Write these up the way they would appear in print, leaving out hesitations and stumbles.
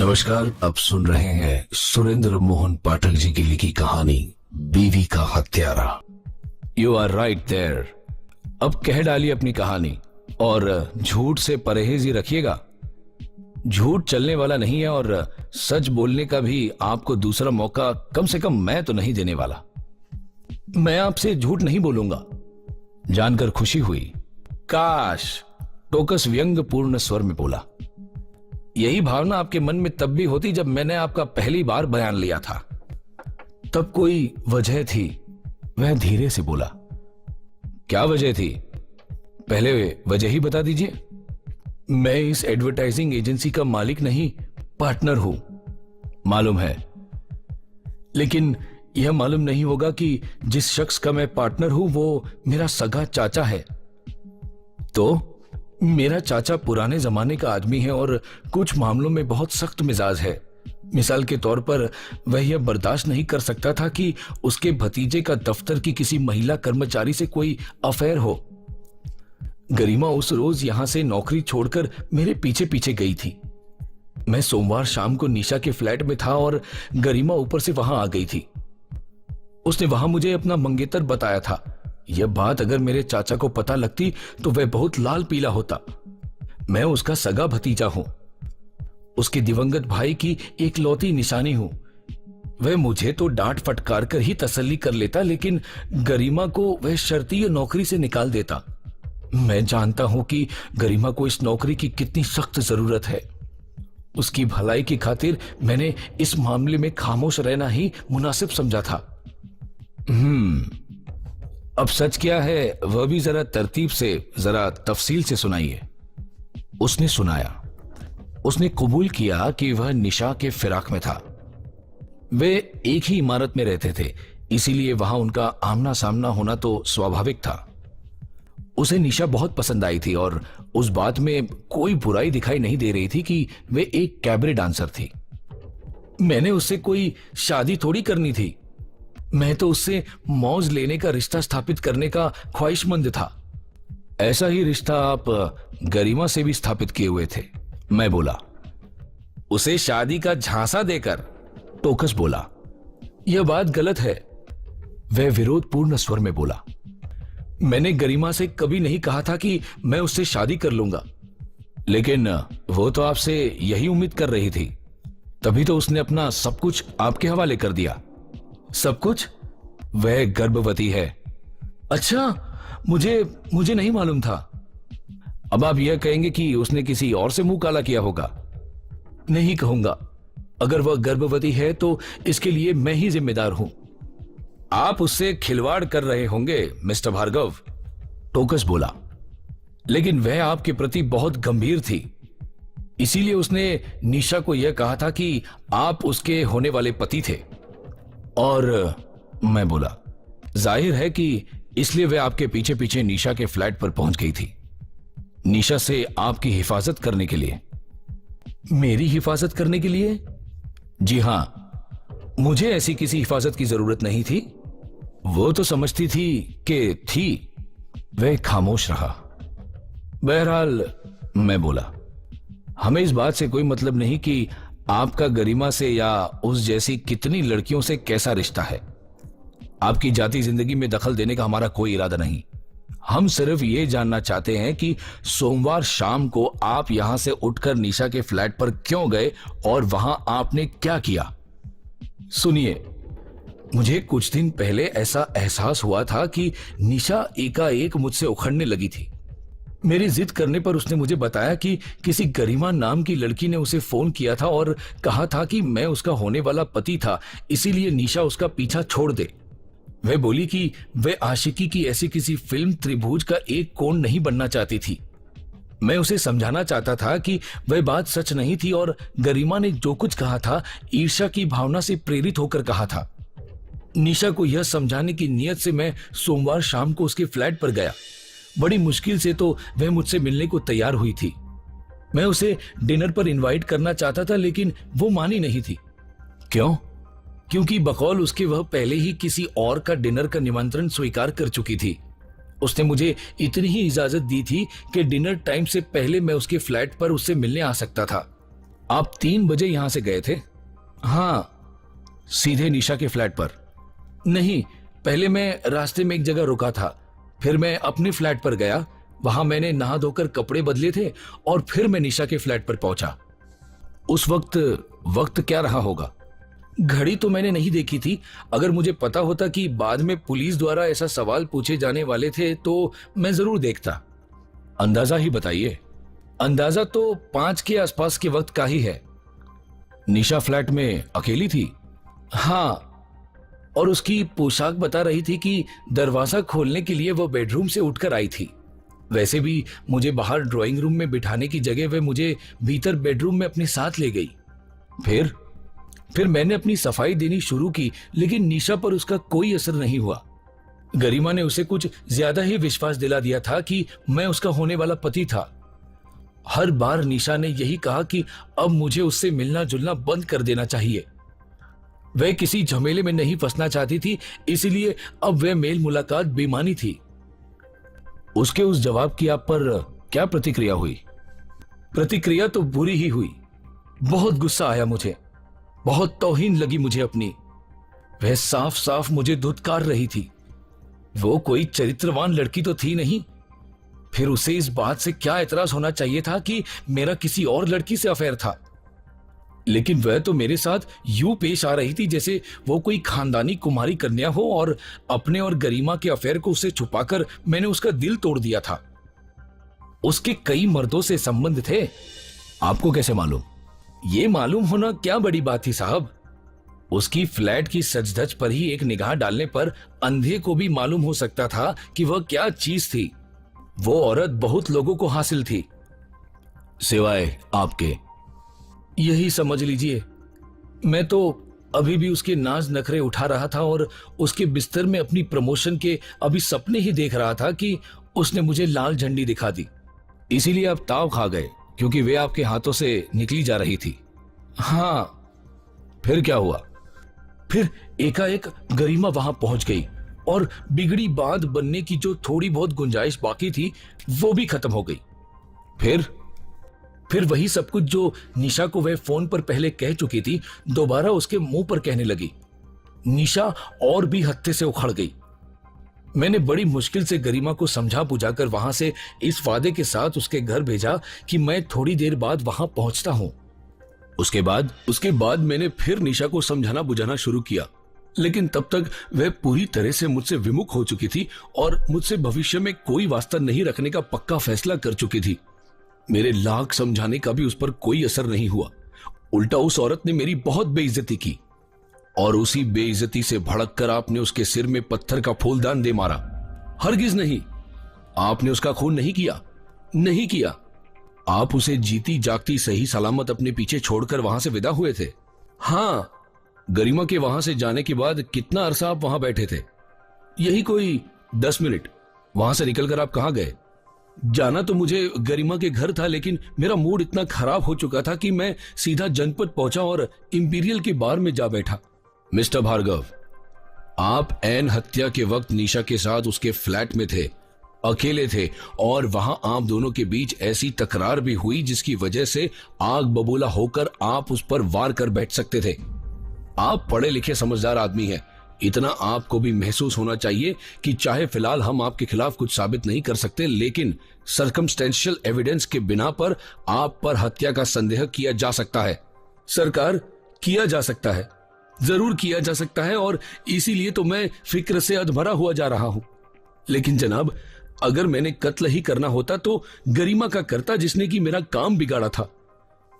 नमस्कार, आप सुन रहे हैं सुरेंद्र मोहन पाठक जी की लिखी कहानी बीवी का हत्यारा। You are right there. अब कह डालिए अपनी कहानी और झूठ से परहेज ही रखिएगा। झूठ चलने वाला नहीं है और सच बोलने का भी आपको दूसरा मौका कम से कम मैं तो नहीं देने वाला। मैं आपसे झूठ नहीं बोलूंगा। जानकर खुशी हुई। काश, टोकस व्यंग पूर्ण स्वर में बोला। यही भावना आपके मन में तब भी होती जब मैंने आपका पहली बार बयान लिया था। तब कोई वजह थी। वह धीरे से बोला। क्या वजह थी? पहले वजह ही बता दीजिए। मैं इस एडवर्टाइजिंग एजेंसी का मालिक नहीं, पार्टनर हूं। मालूम है, लेकिन यह मालूम नहीं होगा कि जिस शख्स का मैं पार्टनर हूं वो मेरा सगा चाचा है। तो मेरा चाचा पुराने जमाने का आदमी है और कुछ मामलों में बहुत सख्त मिजाज है। मिसाल के तौर पर वह यह बर्दाश्त नहीं कर सकता था कि उसके भतीजे का दफ्तर की किसी महिला कर्मचारी से कोई अफेयर हो। गरिमा उस रोज यहां से नौकरी छोड़कर मेरे पीछे पीछे गई थी। मैं सोमवार शाम को निशा के फ्लैट में था और गरिमा ऊपर से वहां आ गई थी। उसने वहां मुझे अपना मंगेतर बताया था। यह बात अगर मेरे चाचा को पता लगती तो वह बहुत लाल पीला होता। मैं उसका सगा भतीजा हूं, उसके दिवंगत भाई की एकलौती निशानी हूं। वह मुझे तो डांट फटकार कर ही तसल्ली कर लेता, लेकिन गरिमा को वह शर्तीय नौकरी से निकाल देता। मैं जानता हूं कि गरिमा को इस नौकरी की कितनी सख्त जरूरत है। उसकी भलाई की खातिर मैंने इस मामले में खामोश रहना ही मुनासिब समझा था। अब सच क्या है वह भी जरा तरतीब से, जरा तफसील से सुनाइए। उसने सुनाया। उसने कबूल किया कि वह निशा के फिराक में था। वे एक ही इमारत में रहते थे, इसीलिए वहां उनका आमना सामना होना तो स्वाभाविक था। उसे निशा बहुत पसंद आई थी और उस बात में कोई बुराई दिखाई नहीं दे रही थी कि वे एक कैबरे डांसर थी। मैंने उससे कोई शादी थोड़ी करनी थी। मैं तो उससे मौज लेने का रिश्ता स्थापित करने का ख्वाहिशमंद था। ऐसा ही रिश्ता आप गरिमा से भी स्थापित किए हुए थे, मैं बोला। उसे शादी का झांसा देकर? टोकस बोला। यह बात गलत है, वह विरोधपूर्ण स्वर में बोला। मैंने गरिमा से कभी नहीं कहा था कि मैं उससे शादी कर लूंगा, लेकिन वो तो आपसे यही उम्मीद कर रही थी। तभी तो उसने अपना सब कुछ आपके हवाले कर दिया। सब कुछ? वह गर्भवती है। अच्छा, मुझे नहीं मालूम था। अब आप यह कहेंगे कि उसने किसी और से मुंह काला किया होगा। नहीं कहूंगा। अगर वह गर्भवती है तो इसके लिए मैं ही जिम्मेदार हूं। आप उससे खिलवाड़ कर रहे होंगे मिस्टर भार्गव, टोकस बोला। लेकिन वह आपके प्रति बहुत गंभीर थी, इसीलिए उसने निशा को यह कहा था कि आप उसके होने वाले पति थे। और मैं बोला, जाहिर है कि इसलिए वह आपके पीछे पीछे निशा के फ्लैट पर पहुंच गई थी, निशा से आपकी हिफाजत करने के लिए। मेरी हिफाजत करने के लिए? जी हां, मुझे ऐसी किसी हिफाजत की जरूरत नहीं थी। वो तो समझती थी कि थी। वह खामोश रहा। बहरहाल, मैं बोला, हमें इस बात से कोई मतलब नहीं कि आपका गरिमा से या उस जैसी कितनी लड़कियों से कैसा रिश्ता है। आपकी जाती जिंदगी में दखल देने का हमारा कोई इरादा नहीं। हम सिर्फ ये जानना चाहते हैं कि सोमवार शाम को आप यहां से उठकर निशा के फ्लैट पर क्यों गए और वहां आपने क्या किया। सुनिए, मुझे कुछ दिन पहले ऐसा एहसास हुआ था कि निशा एकाएक मुझसे उखड़ने लगी थी। मेरी जिद करने पर उसने मुझे बताया कि किसी गरिमा नाम की लड़की ने उसे फोन किया था और कहा था कि मैं उसका होने वाला पति था, इसीलिए निशा उसका पीछा छोड़ दे। वह बोली कि वह आशिकी की ऐसी किसी फिल्म त्रिभुज का एक कोण नहीं बनना चाहती थी। मैं उसे समझाना चाहता था कि वह बात सच नहीं थी और गरिमा ने जो कुछ कहा था ईर्ष्या की भावना से प्रेरित होकर कहा था। निशा को यह समझाने की नीयत से मैं सोमवार शाम को उसके फ्लैट पर गया। बड़ी मुश्किल से तो वह मुझसे मिलने को तैयार हुई थी। मैं उसे डिनर पर इनवाइट करना चाहता था, लेकिन वो मानी नहीं थी। क्यों? क्योंकि बकौल उसके वह पहले ही किसी और का डिनर का निमंत्रण स्वीकार कर चुकी थी। उसने मुझे इतनी ही इजाजत दी थी कि डिनर टाइम से पहले मैं उसके फ्लैट पर उससे मिलने आ सकता था। आप 3 बजे यहां से गए थे? हाँ। सीधे निशा के फ्लैट पर? नहीं, पहले मैं रास्ते में एक जगह रुका था, फिर मैं अपने फ्लैट पर गया, वहां मैंने नहा धोकर कपड़े बदले थे और फिर मैं निशा के फ्लैट पर पहुंचा। उस वक्त क्या रहा होगा? घड़ी तो मैंने नहीं देखी थी। अगर मुझे पता होता कि बाद में पुलिस द्वारा ऐसा सवाल पूछे जाने वाले थे तो मैं जरूर देखता। अंदाजा ही बताइए। अंदाजा तो 5 के आसपास के वक्त का ही है। निशा फ्लैट में अकेली थी? हाँ, और उसकी पोशाक बता रही थी कि दरवाजा खोलने के लिए वह बेडरूम से उठकर आई थी। वैसे भी मुझे बाहर ड्राइंग रूम में बिठाने की जगह वह मुझे भीतर बेडरूम में अपने साथ ले गई। फिर मैंने अपनी सफाई देनी शुरू की, लेकिन निशा पर उसका कोई असर नहीं हुआ। गरिमा ने उसे कुछ ज्यादा ही विश्वास दिला दिया था कि मैं उसका होने वाला पति था। हर बार निशा ने यही कहा कि अब मुझे उससे मिलना जुलना बंद कर देना चाहिए। वह किसी झमेले में नहीं फंसना चाहती थी, इसलिए अब वह मेल मुलाकात बेमानी थी। उसके उस जवाब की आप पर क्या प्रतिक्रिया हुई? प्रतिक्रिया तो बुरी ही हुई। बहुत गुस्सा आया मुझे, बहुत तौहीन लगी मुझे अपनी। वह साफ साफ मुझे धुतकार रही थी। वो कोई चरित्रवान लड़की तो थी नहीं। फिर उसे इस बात से क्या एतराज होना चाहिए था कि मेरा किसी और लड़की से अफेयर था। लेकिन वह तो मेरे साथ यूं पेश आ रही थी जैसे वो कोई खानदानी कुमारी कन्या हो और अपने और गरिमा के अफेयर को उसे छुपाकर मैंने उसका दिल तोड़ दिया था। उसके कई मर्दों से संबंध थे। आपको कैसे मालूम? ये मालूम होना क्या बड़ी बात थी साहब। उसकी फ्लैट की सजधज पर ही एक निगाह डालने पर अंधे को भी मालूम हो सकता था कि वह क्या चीज थी। वो औरत बहुत लोगों को हासिल थी, सिवाय आपके। यही समझ लीजिए। मैं तो अभी भी उसके नाज नखरे उठा रहा था और उसके बिस्तर में अपनी प्रमोशन के अभी सपने ही देख रहा था कि उसने मुझे लाल झंडी दिखा दी। इसीलिए आप ताव खा गए क्योंकि वे आपके हाथों से निकली जा रही थी। हाँ। फिर क्या हुआ? फिर एकाएक गरिमा वहां पहुंच गई और बिगड़ी बात बनने की जो थोड़ी बहुत गुंजाइश बाकी थी वो भी खत्म हो गई। फिर वही सब कुछ जो निशा को वह फोन पर पहले कह चुकी थी दोबारा उसके मुंह पर कहने लगी। निशा और भी हत्थे से उखड़ गई। मैंने बड़ी मुश्किल से गरिमा को समझा बुझाकर वहां से इस वादे के साथ उसके घर भेजा कि मैं थोड़ी देर बाद वहां पहुंचता हूं। उसके बाद मैंने फिर निशा को समझाना बुझाना शुरू किया, लेकिन तब तक वह पूरी तरह से मुझसे विमुख हो चुकी थी और मुझसे भविष्य में कोई वास्ता नहीं रखने का पक्का फैसला कर चुकी थी। मेरे लाख समझाने का भी उस पर कोई असर नहीं हुआ। उल्टा उस औरत ने मेरी बहुत बेइज्जती की और उसी बेइज्जती से भड़क कर आपने उसके सिर में पत्थर का फूलदान दे मारा। हरगिज नहीं, आपने उसका खून नहीं किया, नहीं किया। आप उसे जीती जागती सही सलामत अपने पीछे छोड़कर वहां से विदा हुए थे। हाँ, गरिमा के वहां से जाने के बाद कितना अरसा आप वहां बैठे थे? यही कोई 10 मिनट। वहां से निकलकर आप कहां गए? जाना तो मुझे गरिमा के घर था, लेकिन मेरा मूड इतना खराब हो चुका था कि मैं सीधा जनपद पहुंचा और इंपीरियल के बार में जा बैठा। मिस्टर भार्गव, आप ऐन हत्या के वक्त निशा के साथ उसके फ्लैट में थे, अकेले थे, और वहां आप दोनों के बीच ऐसी तकरार भी हुई जिसकी वजह से आग बबूला होकर आप उस पर वार कर बैठ सकते थे। आप पढ़े लिखे समझदार आदमी हैं। इतना आपको भी महसूस होना चाहिए कि चाहे फिलहाल हम आपके खिलाफ कुछ साबित नहीं कर सकते, लेकिन सर्कमस्टेंशियल एविडेंस के बिना पर आप पर हत्या का संदेह किया जा सकता है। सरकार, किया जा सकता है, जरूर किया जा सकता है, और इसीलिए तो मैं फिक्र से अधमरा हुआ जा रहा हूं। लेकिन जनाब, अगर मैंने कत्ल ही करना होता तो गरिमा का करता जिसने कि मेरा काम बिगाड़ा था।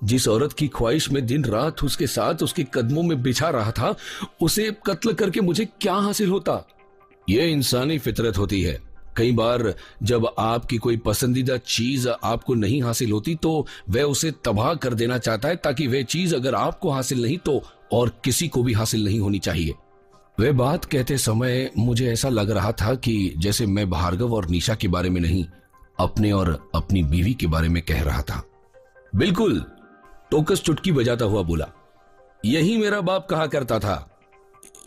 जिस औरत की ख्वाहिश में दिन रात उसके साथ उसके कदमों में बिछा रहा था, उसे कत्ल करके मुझे क्या हासिल होता? यह इंसानी फितरत होती है। कई बार जब आपकी कोई पसंदीदा चीज आपको नहीं हासिल होती तो वह उसे तबाह कर देना चाहता है, ताकि वह चीज अगर आपको हासिल नहीं तो और किसी को भी हासिल नहीं होनी चाहिए। वह बात कहते समय मुझे ऐसा लग रहा था कि जैसे मैं भार्गव और निशा के बारे में नहीं, अपने और अपनी बीवी के बारे में कह रहा था। बिल्कुल, टोकस चुटकी बजाता हुआ बोला। यही मेरा बाप कहा करता था।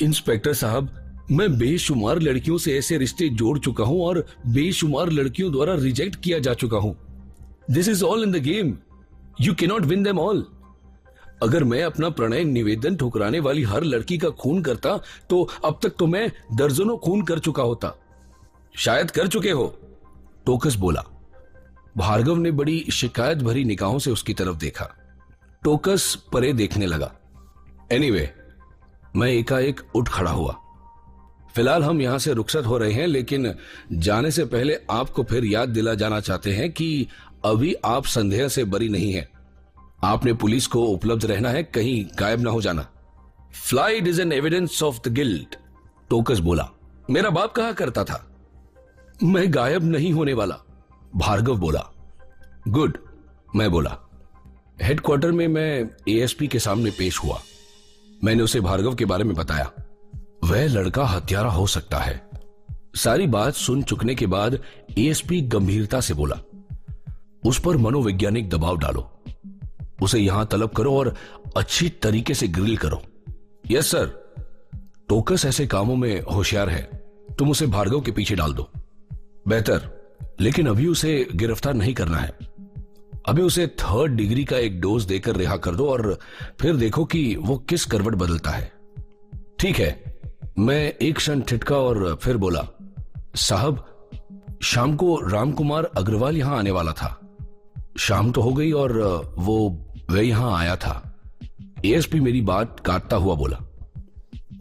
इंस्पेक्टर साहब, मैं बेशुमार लड़कियों से ऐसे रिश्ते जोड़ चुका हूं और बेशुमार लड़कियों द्वारा रिजेक्ट किया जा चुका हूं। This is all in the game, you can not win them all. अगर मैं अपना प्रणय निवेदन ठुकराने वाली हर लड़की का खून करता तो अब तक तो मैं दर्जनों खून कर चुका होता। शायद कर चुके हो, टोकस बोला। भार्गव ने बड़ी शिकायत भरी निगाहों से उसकी तरफ देखा। टोकस परे देखने लगा। एनीवे, मैं एकाएक उठ खड़ा हुआ। फिलहाल हम यहां से रुखसत हो रहे हैं, लेकिन जाने से पहले आपको फिर याद दिला जाना चाहते हैं कि अभी आप संदेह से बरी नहीं हैं। आपने पुलिस को उपलब्ध रहना है, कहीं गायब ना हो जाना। Flight is an evidence of the guilt, Tokas बोला। मेरा बाप कहा करता था। मैं गायब नहीं होने वाला, भार्गव बोला। गुड, मैं बोला। हेडक्वार्टर में मैं एएसपी के सामने पेश हुआ। मैंने उसे भार्गव के बारे में बताया। वह लड़का हत्यारा हो सकता है। सारी बात सुन चुकने के बाद एएसपी गंभीरता से बोला, उस पर मनोवैज्ञानिक दबाव डालो, उसे यहां तलब करो और अच्छी तरीके से ग्रिल करो। Yes sir. टोकस ऐसे कामों में होशियार है, तुम उसे भार्गव के पीछे डाल दो। बेहतर, लेकिन अभी उसे गिरफ्तार नहीं करना है। अभी उसे 3rd डिग्री का एक डोज देकर रिहा कर दो और फिर देखो कि वो किस करवट बदलता है। ठीक है। मैं एक क्षण ठिठका और फिर बोला, साहब, शाम को रामकुमार अग्रवाल यहां आने वाला था। शाम तो हो गई और वह यहां आया था। एएसपी मेरी बात काटता हुआ बोला,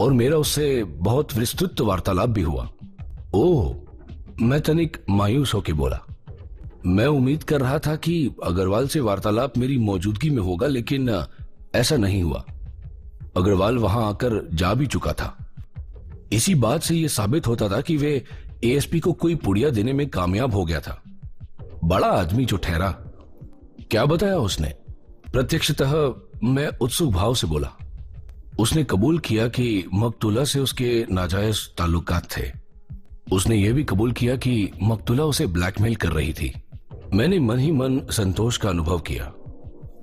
और मेरा उससे बहुत विस्तृत वार्तालाप भी हुआ। ओह, मैं तनिक मायूस होकर बोला। मैं उम्मीद कर रहा था कि अग्रवाल से वार्तालाप मेरी मौजूदगी में होगा, लेकिन ऐसा नहीं हुआ। अग्रवाल वहां आकर जा भी चुका था। इसी बात से यह साबित होता था कि वे एएसपी को कोई पुड़िया देने में कामयाब हो गया था। बड़ा आदमी जो ठहरा। क्या बताया उसने? प्रत्यक्षतः मैं उत्सुक भाव से बोला। उसने कबूल किया कि मकतूला से उसके नाजायज ताल्लुकात थे। उसने यह भी कबूल किया कि मकतूला उसे ब्लैकमेल कर रही थी। मैंने मन ही मन संतोष का अनुभव किया।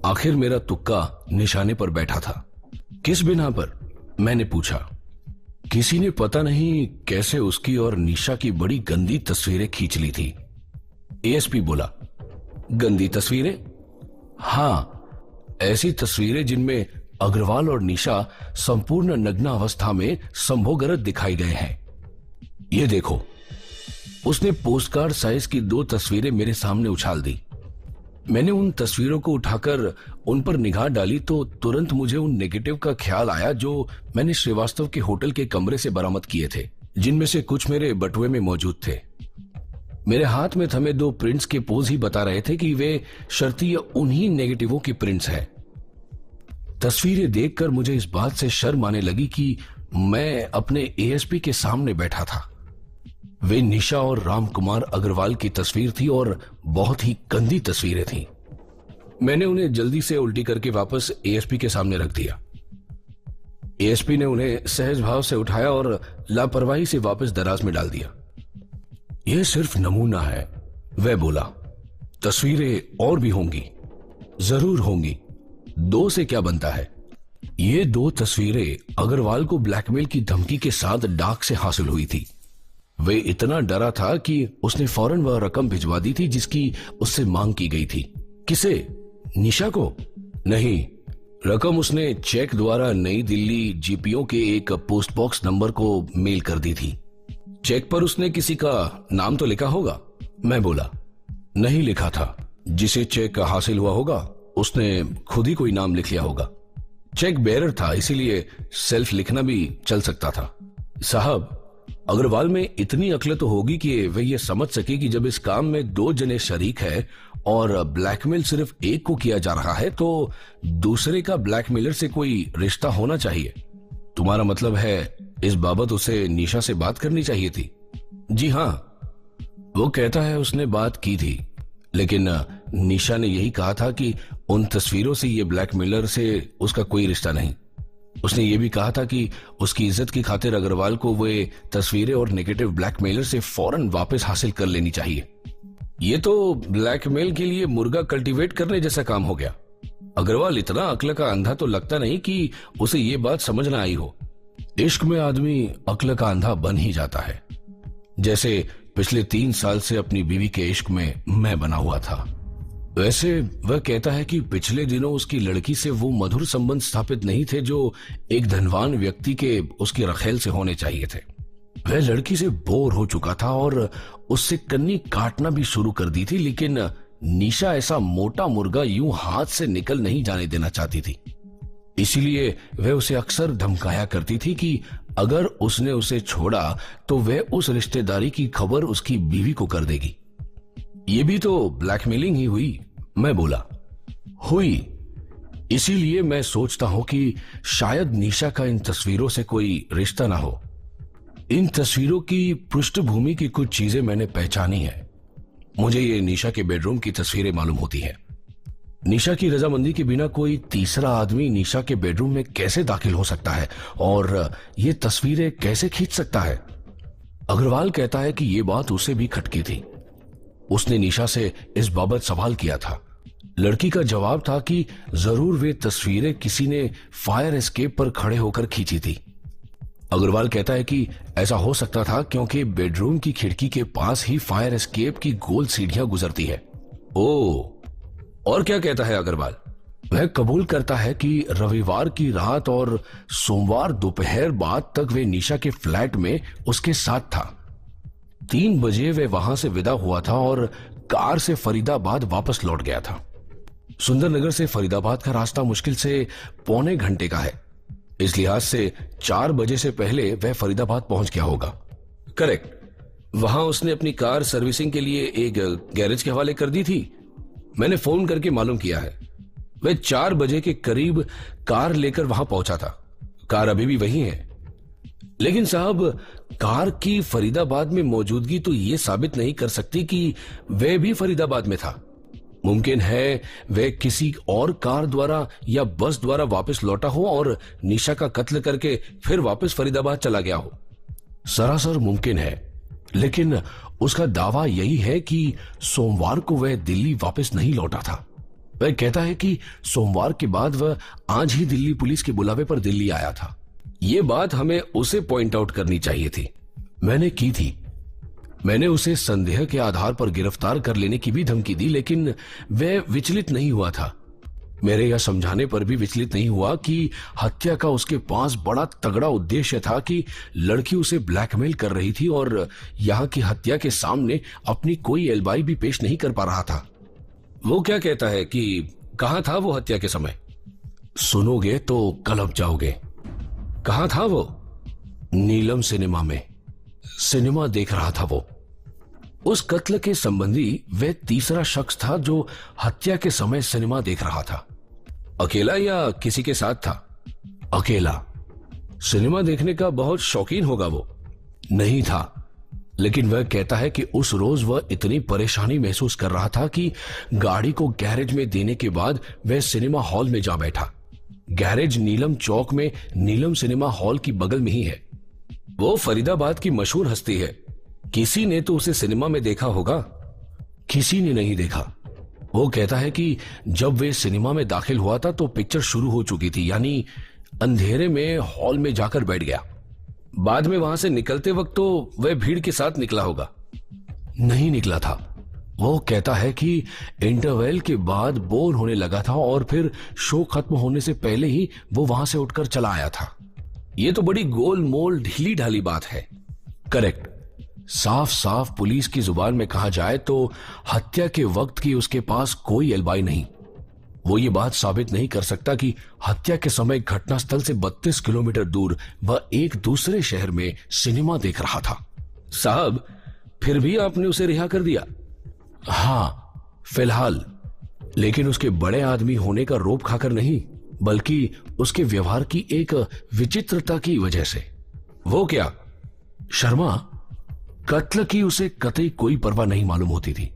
आखिर मेरा तुक्का निशाने पर बैठा था। किस बिना पर? मैंने पूछा। किसी ने पता नहीं कैसे उसकी और निशा की बड़ी गंदी तस्वीरें खींच ली थी। एएसपी बोला, गंदी तस्वीरें? हां, ऐसी तस्वीरें जिनमें अग्रवाल और निशा संपूर्ण नग्न अवस्था में संभोगरत दिखाई गए हैं। ये देखो। उसने पोस्टकार्ड साइज की 2 तस्वीरें मेरे सामने उछाल दी। मैंने उन तस्वीरों को उठाकर उन पर निगाह डाली तो तुरंत मुझे उन नेगेटिव का ख्याल आया जो मैंने श्रीवास्तव के होटल के कमरे से बरामद किए थे, जिनमें से कुछ मेरे बटुए में मौजूद थे। मेरे हाथ में थमे 2 प्रिंट्स के पोज ही बता रहे थे कि वे शर्तीय उन्हीं नेगेटिवों की प्रिंट्स हैं। तस्वीरें देखकर मुझे इस बात से शर्म आने लगी कि मैं अपने एएसपी के सामने बैठा था। वे निशा और रामकुमार अग्रवाल की तस्वीर थी और बहुत ही गंदी तस्वीरें थीं। मैंने उन्हें जल्दी से उल्टी करके वापस एएसपी के सामने रख दिया। एएसपी ने उन्हें सहज भाव से उठाया और लापरवाही से वापस दराज में डाल दिया। यह सिर्फ नमूना है, वह बोला। तस्वीरें और भी होंगी, जरूर होंगी। 2 से क्या बनता है? ये 2 तस्वीरें अग्रवाल को ब्लैकमेल की धमकी के साथ डाक से हासिल हुई थी। वे इतना डरा था कि उसने फौरन वह रकम भिजवा दी थी जिसकी उससे मांग की गई थी। किसे? निशा को? नहीं, रकम उसने चेक द्वारा नई दिल्ली जीपीओ के एक पोस्ट बॉक्स नंबर को मेल कर दी थी। चेक पर उसने किसी का नाम तो लिखा होगा? मैं बोला। नहीं लिखा था। जिसे चेक हासिल हुआ होगा उसने खुद ही कोई नाम लिख लिया होगा। चेक बेरर था, इसीलिए सेल्फ लिखना भी चल सकता था। साहब, अग्रवाल में इतनी अक्ल तो होगी कि वह यह समझ सके कि जब इस काम में 2 जने शरीक है और ब्लैकमेल सिर्फ एक को किया जा रहा है तो दूसरे का ब्लैकमेलर से कोई रिश्ता होना चाहिए। तुम्हारा मतलब है इस बाबत उसे निशा से बात करनी चाहिए थी? जी हां, वो कहता है उसने बात की थी, लेकिन निशा ने यही कहा था कि उन तस्वीरों से ये ब्लैकमेलर से उसका कोई रिश्ता नहीं। उसने ये भी कहा था कि उसकी इज्जत की खातिर अग्रवाल को वे तस्वीरें और नेगेटिव ब्लैकमेलर से फौरन वापस हासिल कर लेनी चाहिए। ये तो ब्लैकमेल के लिए मुर्गा कल्टीवेट करने जैसा काम हो गया। अग्रवाल इतना अक्ल का अंधा तो लगता नहीं कि उसे ये बात समझ ना आई हो। इश्क में आदमी अक्ल का अंधा बन ही जाता है, जैसे पिछले 3 साल से अपनी बीवी के इश्क में मैं बना हुआ था। वैसे वह कहता है कि पिछले दिनों उसकी लड़की से वो मधुर संबंध स्थापित नहीं थे जो एक धनवान व्यक्ति के उसकी रखेल से होने चाहिए थे। वह लड़की से बोर हो चुका था और उससे कन्नी काटना भी शुरू कर दी थी, लेकिन निशा ऐसा मोटा मुर्गा यूं हाथ से निकल नहीं जाने देना चाहती थी। इसीलिए वह उसे अक्सर धमकाया करती थी कि अगर उसने उसे छोड़ा तो वह उस रिश्तेदारी की खबर उसकी बीवी को कर देगी। ये भी तो ब्लैकमेलिंग ही हुई, मैं बोला। हुई। इसीलिए मैं सोचता हूं कि शायद निशा का इन तस्वीरों से कोई रिश्ता ना हो। इन तस्वीरों की पृष्ठभूमि की कुछ चीजें मैंने पहचानी है। मुझे ये निशा के बेडरूम की तस्वीरें मालूम होती है। निशा की रजामंदी के बिना कोई तीसरा आदमी निशा के बेडरूम में कैसे दाखिल हो सकता है और ये तस्वीरें कैसे खींच सकता है? अग्रवाल कहता है कि ये बात उसे भी खटकी थी। उसने निशा से इस बाबत सवाल किया था। लड़की का जवाब था कि जरूर वे तस्वीरें किसी ने फायर एस्केप पर खड़े होकर खींची थी। अग्रवाल कहता है कि ऐसा हो सकता था क्योंकि बेडरूम की खिड़की के पास ही फायर एस्केप की गोल सीढ़ियां गुजरती है। ओह, और क्या कहता है अग्रवाल? वह कबूल करता है कि रविवार की रात और सोमवार दोपहर बाद तक वे निशा के फ्लैट में उसके साथ था। 3 बजे वह वहां से विदा हुआ था और कार से फरीदाबाद वापस लौट गया था। सुंदरनगर से फरीदाबाद का रास्ता मुश्किल से पौने घंटे का है। इस लिहाज से 4 बजे से पहले वह फरीदाबाद पहुंच गया होगा। करेक्ट। वहां उसने अपनी कार सर्विसिंग के लिए एक गैरेज के हवाले कर दी थी। मैंने फोन करके मालूम किया है। वह 4 बजे के करीब कार लेकर वहां पहुंचा था। कार अभी भी वही है। लेकिन साहब, कार की फरीदाबाद में मौजूदगी तो यह साबित नहीं कर सकती कि वह भी फरीदाबाद में था। मुमकिन है वह किसी और कार द्वारा या बस द्वारा वापस लौटा हो और निशा का कत्ल करके फिर वापस फरीदाबाद चला गया हो। सरासर मुमकिन है, लेकिन उसका दावा यही है कि सोमवार को वह दिल्ली वापस नहीं लौटा था। वह कहता है कि सोमवार के बाद वह आज ही दिल्ली पुलिस के बुलावे पर दिल्ली आया था। यह बात हमें उसे पॉइंट आउट करनी चाहिए थी। मैंने की थी। मैंने उसे संदेह के आधार पर गिरफ्तार कर लेने की भी धमकी दी, लेकिन वह विचलित नहीं हुआ था। मेरे यह समझाने पर भी विचलित नहीं हुआ कि हत्या का उसके पास बड़ा तगड़ा उद्देश्य था कि लड़की उसे ब्लैकमेल कर रही थी और यहाँ की हत्या के सामने अपनी कोई एलिबी भी पेश नहीं कर पा रहा था। वो क्या कहता है कि कहाँ था वो हत्या के समय? सुनोगे तो कलप जाओगे। कहाँ था वो? नीलम सिनेमा में। सिनेमा देख रहा था वो। उस कत्ल के संबंधी वह तीसरा शख्स था जो हत्या के समय सिनेमा देख रहा था। अकेला या किसी के साथ था? अकेला। सिनेमा देखने का बहुत शौकीन होगा वो। नहीं था, लेकिन वह कहता है कि उस रोज वह इतनी परेशानी महसूस कर रहा था कि गाड़ी को गैरेज में देने के बाद वह सिनेमा हॉल में जा बैठा। गैरेज नीलम चौक में नीलम सिनेमा हॉल की बगल में ही है। वो फरीदाबाद की मशहूर हस्ती है। किसी ने तो उसे सिनेमा में देखा होगा। किसी ने नहीं देखा। वो कहता है कि जब वे सिनेमा में दाखिल हुआ था तो पिक्चर शुरू हो चुकी थी, यानी अंधेरे में हॉल में जाकर बैठ गया। बाद में वहां से निकलते वक्त तो वह भीड़ के साथ निकला होगा। नहीं निकला था। वो कहता है कि इंटरवल के बाद बोर होने लगा था और फिर शो खत्म होने से पहले ही वो वहां से उठकर चला आया था। ये तो बड़ी गोल मोल ढीली ढाली बात है। करेक्ट। साफ साफ पुलिस की जुबान में कहा जाए तो हत्या के वक्त की उसके पास कोई एलिबी नहीं। वो ये बात साबित नहीं कर सकता कि हत्या के समय घटनास्थल से 32 किलोमीटर दूर वह एक दूसरे शहर में सिनेमा देख रहा था। साहब, फिर भी आपने उसे रिहा कर दिया? हाँ, फिलहाल। लेकिन उसके बड़े आदमी होने का रोब खाकर नहीं, बल्कि उसके व्यवहार की एक विचित्रता की वजह से। वो क्या? शर्मा, कत्ल की उसे कतई कोई परवाह नहीं मालूम होती थी।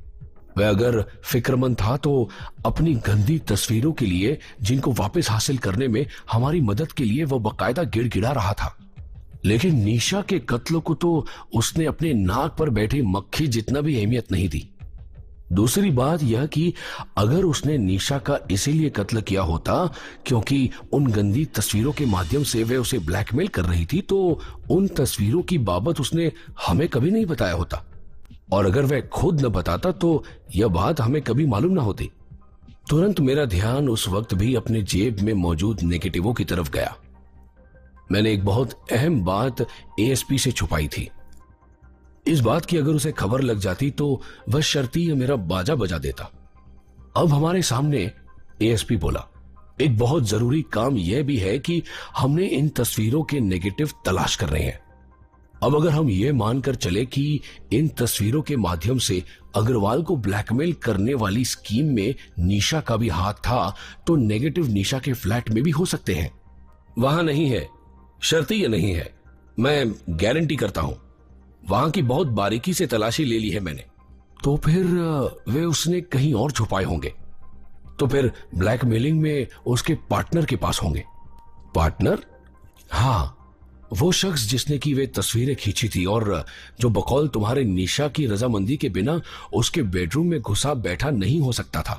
वह अगर फिक्रमंद था तो अपनी गंदी तस्वीरों के लिए, जिनको वापस हासिल करने में हमारी मदद के लिए वह बकायदा गिड़गिड़ा रहा था। लेकिन निशा के कत्ल को तो उसने अपने नाक पर बैठी मक्खी जितना भी अहमियत नहीं दी। दूसरी बात यह कि अगर उसने निशा का इसीलिए कत्ल किया होता क्योंकि उन गंदी तस्वीरों के माध्यम से वे उसे ब्लैकमेल कर रही थी, तो उन तस्वीरों की बाबत उसने हमें कभी नहीं बताया होता। और अगर वह खुद न बताता तो यह बात हमें कभी मालूम ना होती। तुरंत मेरा ध्यान उस वक्त भी अपने जेब में मौजूद नेगेटिवों की तरफ गया। मैंने एक बहुत अहम बात एएसपी से छुपाई थी। इस बात की अगर उसे खबर लग जाती तो वह शर्तीय मेरा बाजा बजा देता। अब हमारे सामने एएसपी बोला, एक बहुत जरूरी काम यह भी है कि हमने इन तस्वीरों के नेगेटिव तलाश कर रहे हैं। अब अगर हम ये मानकर चले कि इन तस्वीरों के माध्यम से अग्रवाल को ब्लैकमेल करने वाली स्कीम में निशा का भी हाथ था, तो नेगेटिव निशा के फ्लैट में भी हो सकते हैं। वहां नहीं है, शर्तीय नहीं है, मैं गारंटी करता हूं। वहां की बहुत बारीकी से तलाशी ले ली है मैंने। तो फिर वे उसने कहीं और छुपाए होंगे। तो फिर ब्लैकमेलिंग में उसके पार्टनर के पास होंगे। पार्टनर? हाँ, वो शख्स जिसने की वे तस्वीरें खींची थी और जो बकौल तुम्हारे निशा की रजामंदी के बिना उसके बेडरूम में घुसा बैठा नहीं हो सकता था।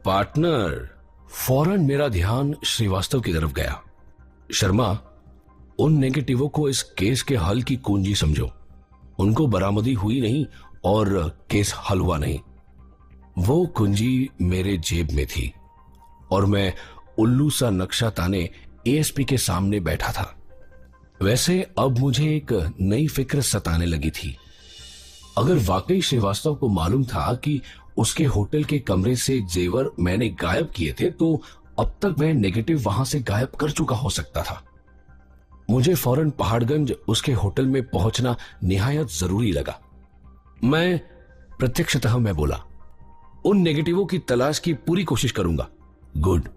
पार्टनर? फौरन मेरा ध्यान श्रीवास्तव की तरफ गया। शर्मा, उन नेगेटिवों को इस केस के हल की कुंजी समझो। उनको बरामदी हुई नहीं और केस हल हुआ नहीं। वो कुंजी मेरे जेब में थी और मैं उल्लू सा नक्शा ताने एएसपी के सामने बैठा था। वैसे अब मुझे एक नई फिक्र सताने लगी थी। अगर वाकई श्रीवास्तव को मालूम था कि उसके होटल के कमरे से जेवर मैंने गायब किए थे, तो अब तक वह नेगेटिव वहां से गायब कर चुका हो सकता था। मुझे फौरन पहाड़गंज उसके होटल में पहुंचना निहायत जरूरी लगा। मैं बोला, उन नेगेटिवों की तलाश की पूरी कोशिश करूंगा। गुड।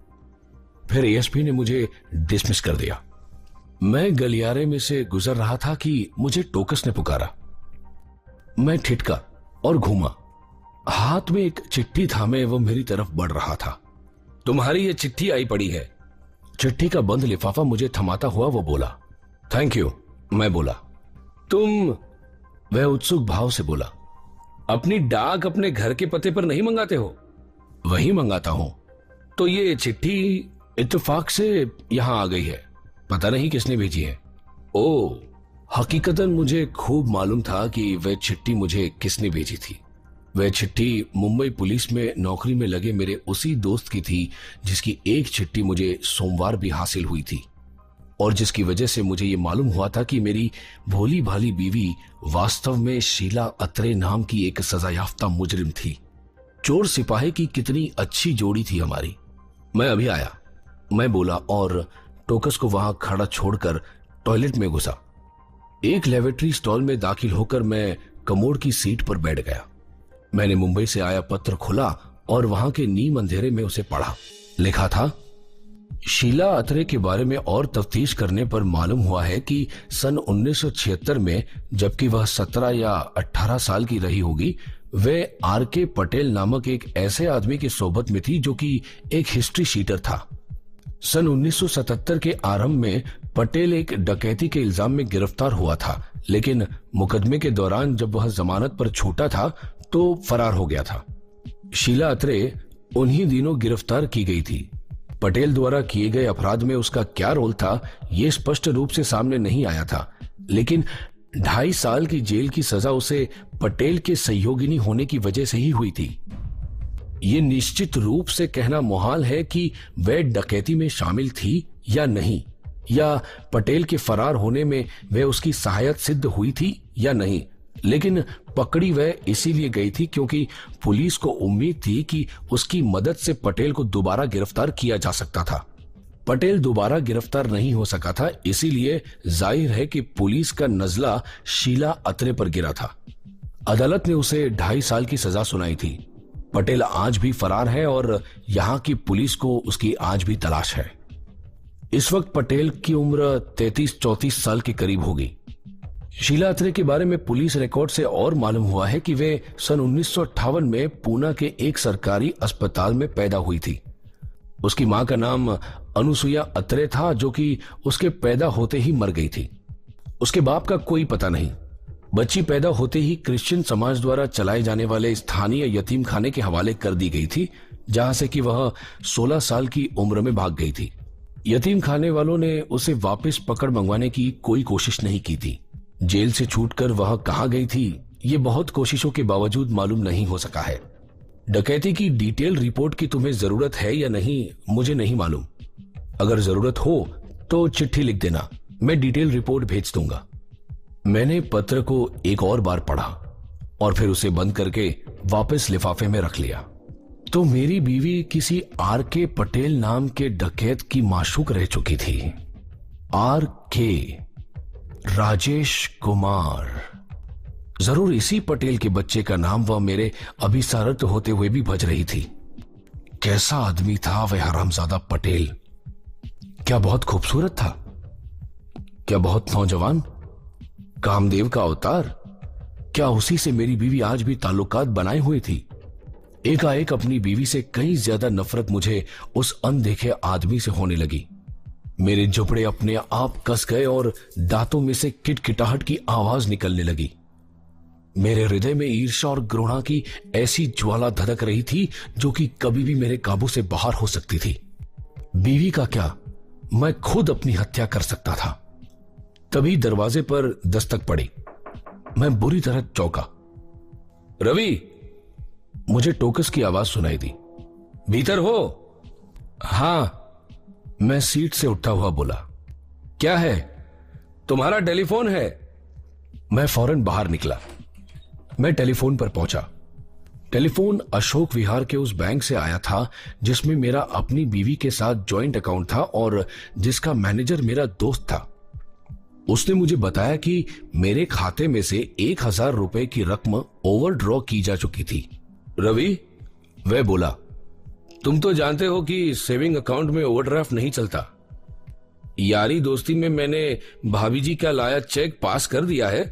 फिर एएसपी ने मुझे डिसमिस कर दिया। मैं गलियारे में से गुजर रहा था कि मुझे टोकस ने पुकारा। मैं ठिठका और घूमा। हाथ में एक चिट्ठी थामे वो मेरी तरफ बढ़ रहा था। तुम्हारी ये चिट्ठी आई पड़ी है। चिट्ठी का बंद लिफाफा मुझे थमाता हुआ वो बोला। Thank you. मैं बोला। तुम? वह उत्सुक भाव से बोला, अपनी डाक अपने घर के पते पर नहीं मंगाते हो? वही मंगाता हूं। तो ये चिट्ठी इत्तेफाक से यहां आ गई है, पता नहीं किसने भेजी है। ओ, हकीकतन मुझे खूब मालूम था कि वह चिट्ठी मुझे किसने भेजी थी। वह चिट्ठी मुंबई पुलिस में नौकरी में लगे मेरे उसी दोस्त की थी जिसकी एक चिट्ठी मुझे सोमवार भी हासिल हुई थी और जिसकी वजह से मुझे ये मालूम हुआ था कि मेरी भोली भाली बीवी वास्तव में शीला अत्रे नाम की एक सजायाफ्ता मुजरिम थी। चोर सिपाही की कितनी अच्छी जोड़ी थी हमारी। मैं अभी आया, मैं बोला और टोकस को वहां खड़ा छोड़कर टॉयलेट में घुसा। एक लेबोरेटरी स्टॉल में दाखिल होकर मैं कमोड की सीट पर बैठ गया। मैंने मुंबई से आया पत्र खोला और वहां के नीम अंधेरे में उसे पढ़ा। लिखा था, शीला अत्रे के बारे में और तफ्तीश करने पर मालूम हुआ है कि सन 1976 में, जबकि वह 17 या 18 साल की रही होगी, वे आर.के. पटेल नामक एक ऐसे आदमी की सोबत में थी जो कि एक हिस्ट्री शीटर था। सन 1977 के आरंभ में पटेल एक डकैती के इल्जाम में गिरफ्तार हुआ था, लेकिन मुकदमे के दौरान जब वह जमानत पर छूटा था तो फरार हो गया था। शीला अत्रे उन्हीं दिनों गिरफ्तार की गई थी। पटेल द्वारा किए गए अपराध में उसका क्या रोल था यह स्पष्ट रूप से सामने नहीं आया था, लेकिन 2.5 साल की जेल की सजा उसे पटेल के सहयोगिनी होने की वजह से ही हुई थी। ये निश्चित रूप से कहना मुहाल है कि वह डकैती में शामिल थी या नहीं, या पटेल के फरार होने में वह उसकी सहायता सिद्ध हुई थी या नहीं, लेकिन पकड़ी वह इसीलिए गई थी क्योंकि पुलिस को उम्मीद थी कि उसकी मदद से पटेल को दोबारा गिरफ्तार किया जा सकता था। पटेल दोबारा गिरफ्तार नहीं हो सका था, इसीलिए जाहिर है कि पुलिस का नजला शीला अत्रे पर गिरा था। अदालत ने उसे 2.5 साल की सजा सुनाई थी। पटेल आज भी फरार है और यहाँ की पुलिस को उसकी आज भी तलाश है। इस वक्त पटेल की उम्र 33-34 साल के करीब होगी। शीला अत्रे के बारे में पुलिस रिकॉर्ड से और मालूम हुआ है कि वे सन 1958 में पूना के एक सरकारी अस्पताल में पैदा हुई थी। उसकी मां का नाम अनुसुया अत्रे था, जो कि उसके पैदा होते ही मर गई थी। उसके बाप का कोई पता नहीं। बच्ची पैदा होते ही क्रिश्चियन समाज द्वारा चलाए जाने वाले स्थानीय यतीम खाने के हवाले कर दी गई थी, जहां से कि वह 16 साल की उम्र में भाग गई थी। यतीम खाने वालों ने उसे वापस पकड़ मंगवाने की कोई कोशिश नहीं की थी। जेल से छूटकर वह कहां गई थी, ये बहुत कोशिशों के बावजूद मालूम नहीं हो सका है। डकैती की डिटेल रिपोर्ट की तुम्हें जरूरत है या नहीं मुझे नहीं मालूम। अगर जरूरत हो तो चिट्ठी लिख देना, मैं डिटेल रिपोर्ट भेज दूंगा। मैंने पत्र को एक और बार पढ़ा और फिर उसे बंद करके वापस लिफाफे में रख लिया। तो मेरी बीवी किसी आर के पटेल नाम के डकैत की माशूक रह चुकी थी। आर के, राजेश कुमार। जरूर इसी पटेल के बच्चे का नाम वह मेरे अभिसारित होते हुए भी बज रही थी। कैसा आदमी था वह हरामजादा पटेल। क्या बहुत खूबसूरत था, क्या बहुत नौजवान, कामदेव का अवतार। क्या उसी से मेरी बीवी आज भी ताल्लुकात बनाए हुए थी। एकाएक अपनी बीवी से कहीं ज्यादा नफरत मुझे उस अनदेखे आदमी से होने लगी। मेरे जुबड़े अपने आप कस गए और दांतों में से किटकिटाहट की आवाज निकलने लगी। मेरे हृदय में ईर्ष्या और घृणा की ऐसी ज्वाला धधक रही थी जो कि कभी भी मेरे काबू से बाहर हो सकती थी। बीवी का क्या, मैं खुद अपनी हत्या कर सकता था। तभी दरवाजे पर दस्तक पड़ी। मैं बुरी तरह चौंका। रवि, मुझे टोकस की आवाज सुनाई दी। भीतर हो? हां, मैं सीट से उठता हुआ बोला। क्या है? तुम्हारा टेलीफोन है। मैं फौरन बाहर निकला। मैं टेलीफोन पर पहुंचा। टेलीफोन अशोक विहार के उस बैंक से आया था जिसमें मेरा अपनी बीवी के साथ जॉइंट अकाउंट था और जिसका मैनेजर मेरा दोस्त था। उसने मुझे बताया कि मेरे खाते में से 1,000 रुपए की रकम ओवरड्रॉ की जा चुकी थी। रवि, वह बोला, तुम तो जानते हो कि सेविंग अकाउंट में ओवरड्राफ्ट नहीं चलता। यारी दोस्ती में मैंने भाभी जी का लाया चेक पास कर दिया है।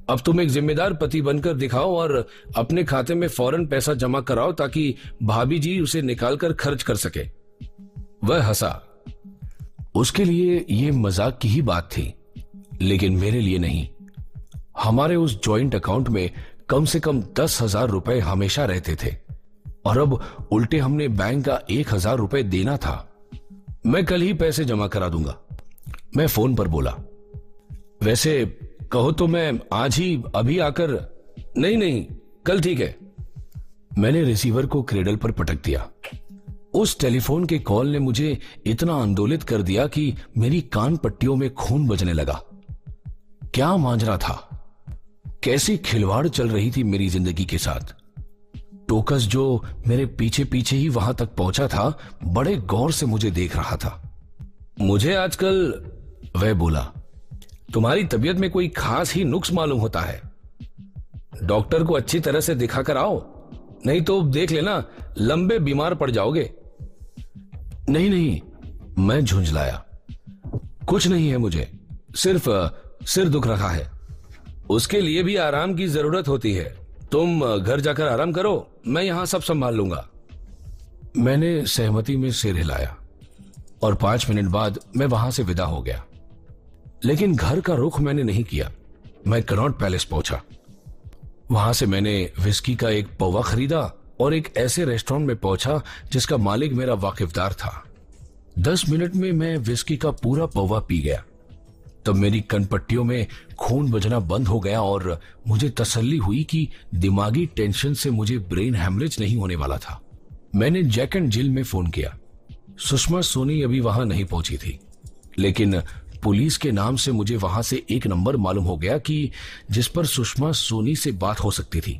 अब तुम एक जिम्मेदार पति बनकर दिखाओ और अपने खाते में फौरन पैसा जमा कराओ ताकि भाभी जी उसे निकालकर खर्च कर सके। वह हंसा। उसके लिए यह मजाक की ही बात थी, लेकिन मेरे लिए नहीं। हमारे उस जॉइंट अकाउंट में कम से कम 10,000 रुपए हमेशा रहते थे और अब उल्टे हमने बैंक का 1,000 रुपए देना था। मैं कल ही पैसे जमा करा दूंगा, मैं फोन पर बोला। वैसे कहो तो मैं आज ही अभी आकर। नहीं, कल ठीक है। मैंने रिसीवर को क्रेडल पर पटक दिया। उस टेलीफोन के कॉल ने मुझे इतना आंदोलित कर दिया कि मेरी कान पट्टियों में खून बजने लगा। क्या मांजरा था, कैसी खिलवाड़ चल रही थी मेरी जिंदगी के साथ। टोकस जो मेरे पीछे पीछे ही वहां तक पहुंचा था, बड़े गौर से मुझे देख रहा था। मुझे आजकल, वह बोला, तुम्हारी तबीयत में कोई खास ही नुक्स मालूम होता है। डॉक्टर को अच्छी तरह से दिखा कर आओ, नहीं तो देख लेना लंबे बीमार पड़ जाओगे। नहीं, मैं झुंझलाया। कुछ नहीं है मुझे, सिर्फ सिर दुख रहा है। उसके लिए भी आराम की जरूरत होती है। तुम घर जाकर आराम करो, मैं यहां सब संभाल लूंगा। मैंने सहमति में सिर हिलाया और 5 मिनट बाद मैं वहां से विदा हो गया। लेकिन घर का रुख मैंने नहीं किया। मैं कनॉट पैलेस पहुंचा। वहां से मैंने विस्की का एक पौवा खरीदा और एक ऐसे रेस्टोरेंट में पहुंचा जिसका मालिक मेरा वाकिफदार था। 10 मिनट में मैं विस्की का पूरा पौवा पी गया। तब मेरी कनपट्टियों में खून बजना बंद हो गया और मुझे तसल्ली हुई कि दिमागी टेंशन से मुझे ब्रेन हैमरेज नहीं होने वाला था। मैंने जैक एंड जिल में फोन किया। सुषमा सोनी अभी वहां नहीं पहुंची थी, लेकिन पुलिस के नाम से मुझे वहां से एक नंबर मालूम हो गया कि जिस पर सुषमा सोनी से बात हो सकती थी।